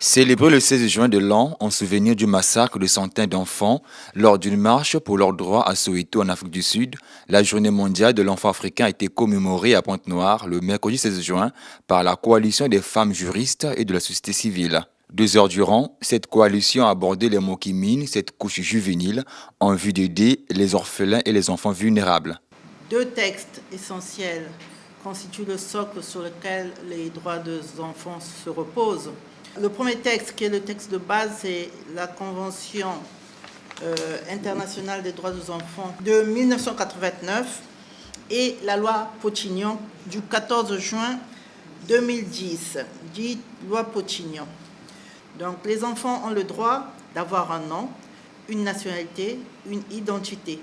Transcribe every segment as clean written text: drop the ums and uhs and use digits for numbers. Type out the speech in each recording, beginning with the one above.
Célébré le 16 juin de l'an en souvenir du massacre de centaines d'enfants lors d'une marche pour leurs droits à Soweto en Afrique du Sud, la journée mondiale de l'enfant africain a été commémorée à Pointe-Noire le mercredi 16 juin par la coalition des femmes juristes et de la société civile. 2 heures durant, cette coalition a abordé les mots qui minent cette couche juvénile en vue d'aider les orphelins et les enfants vulnérables. Deux textes essentiels constituent le socle sur lequel les droits des enfants se reposent. Le premier texte, qui est le texte de base, c'est la Convention internationale des droits des enfants de 1989 et la loi Potignon du 14 juin 2010, dite loi Potignon. Donc les enfants ont le droit d'avoir un nom, une nationalité, une identité.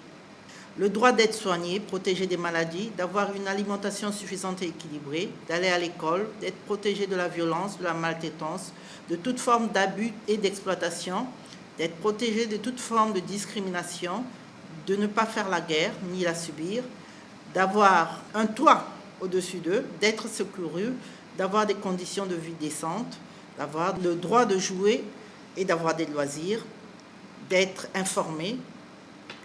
Le droit d'être soigné, protégé des maladies, d'avoir une alimentation suffisante et équilibrée, d'aller à l'école, d'être protégé de la violence, de la maltraitance, de toute forme d'abus et d'exploitation, d'être protégé de toute forme de discrimination, de ne pas faire la guerre ni la subir, d'avoir un toit au-dessus d'eux, d'être secouru, d'avoir des conditions de vie décentes, d'avoir le droit de jouer et d'avoir des loisirs, d'être informé,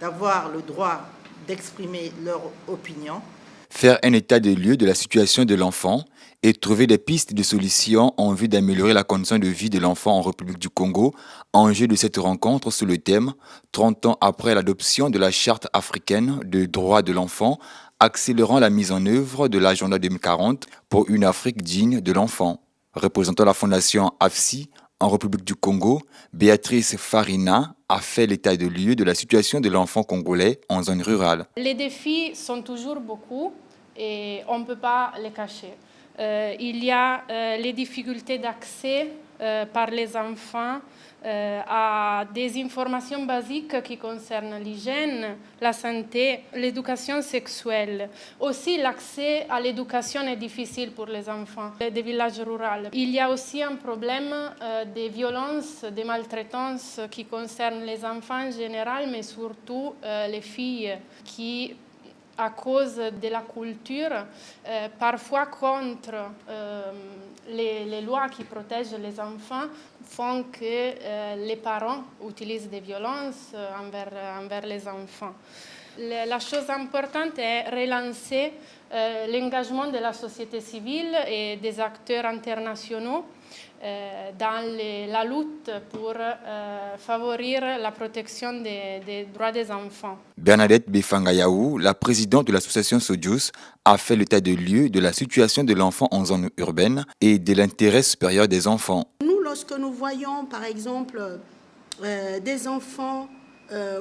d'avoir le droit d'exprimer leur opinion. Faire un état des lieux de la situation de l'enfant et trouver des pistes de solutions en vue d'améliorer la condition de vie de l'enfant en République du Congo, enjeu de cette rencontre sous le thème 30 ans après l'adoption de la Charte africaine des droits de l'enfant, accélérant la mise en œuvre de l'agenda 2040 pour une Afrique digne de l'enfant. Représentant la fondation AFSI en République du Congo, Béatrice Farina a fait l'état de lieu de la situation de l'enfant congolais en zone rurale. Les défis sont toujours beaucoup et on ne peut pas les cacher. Il y a les difficultés d'accès par les enfants à des informations basiques qui concernent l'hygiène, la santé, l'éducation sexuelle. Aussi, l'accès à l'éducation est difficile pour les enfants des villages ruraux. Il y a aussi un problème des violences, des maltraitances qui concernent les enfants en général, mais surtout les filles qui, à cause de la culture, parfois contre les lois qui protègent les enfants, font que les parents utilisent des violences envers les enfants. La chose importante est relancer l'engagement de la société civile et des acteurs internationaux dans la lutte pour favoriser la protection des droits des enfants. Bernadette Befangayaou, la présidente de l'association Sojus, a fait l'état de lieu de la situation de l'enfant en zone urbaine et de l'intérêt supérieur des enfants. Nous, lorsque nous voyons par exemple des enfants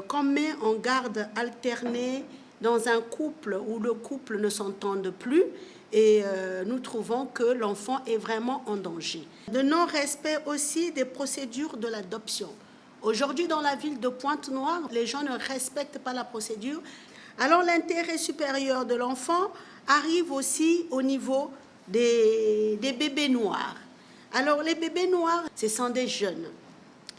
qu'on met en garde alternée dans un couple où le couple ne s'entende plus, et nous trouvons que l'enfant est vraiment en danger. De non-respect aussi des procédures de l'adoption. Aujourd'hui, dans la ville de Pointe-Noire, les gens ne respectent pas la procédure. Alors l'intérêt supérieur de l'enfant arrive aussi au niveau des bébés noirs. Alors les bébés noirs, ce sont des jeunes.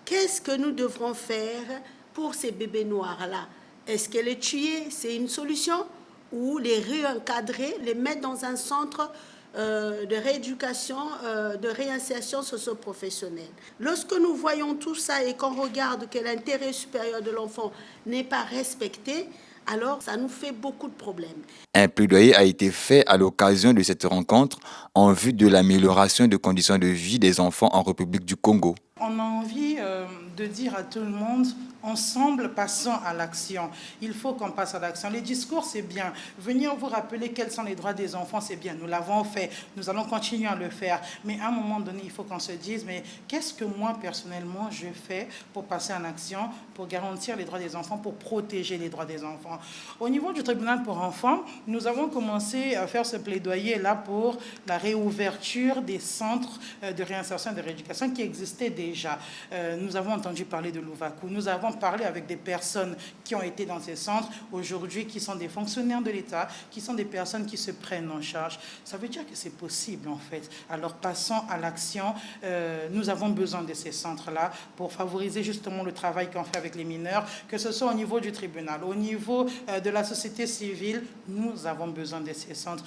Qu'est-ce que nous devrons faire pour ces bébés noirs-là? Est-ce que les tuer, c'est une solution? Ou les réencadrer, les mettre dans un centre de rééducation, de réinsertion socio-professionnelle. Lorsque nous voyons tout ça et qu'on regarde que l'intérêt supérieur de l'enfant n'est pas respecté, alors ça nous fait beaucoup de problèmes. Un plaidoyer a été fait à l'occasion de cette rencontre en vue de l'amélioration des conditions de vie des enfants en République du Congo. On a envie de dire à tout le monde, ensemble, passons à l'action. Il faut qu'on passe à l'action. Les discours, c'est bien. Venir vous rappeler quels sont les droits des enfants, c'est bien. Nous l'avons fait. Nous allons continuer à le faire. Mais à un moment donné, il faut qu'on se dise, mais qu'est-ce que moi, personnellement, je fais pour passer en action, pour garantir les droits des enfants, pour protéger les droits des enfants? Au niveau du tribunal pour enfants, nous avons commencé à faire ce plaidoyer-là pour la réouverture des centres de réinsertion et de rééducation qui existaient déjà. Nous avons entendu parler de l'Ouvakou. Nous avons parlé avec des personnes qui ont été dans ces centres aujourd'hui, qui sont des fonctionnaires de l'État, qui sont des personnes qui se prennent en charge. Ça veut dire que c'est possible, en fait. Alors, passons à l'action. Nous avons besoin de ces centres-là pour favoriser justement le travail qu'on fait avec les mineurs, que ce soit au niveau du tribunal, au niveau de la société civile. Nous avons besoin de ces centres.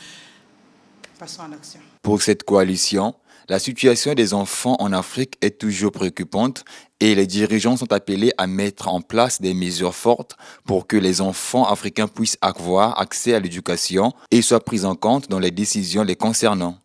passons à l'action. Pour cette coalition, la situation des enfants en Afrique est toujours préoccupante et les dirigeants sont appelés à mettre en place des mesures fortes pour que les enfants africains puissent avoir accès à l'éducation et soient pris en compte dans les décisions les concernant.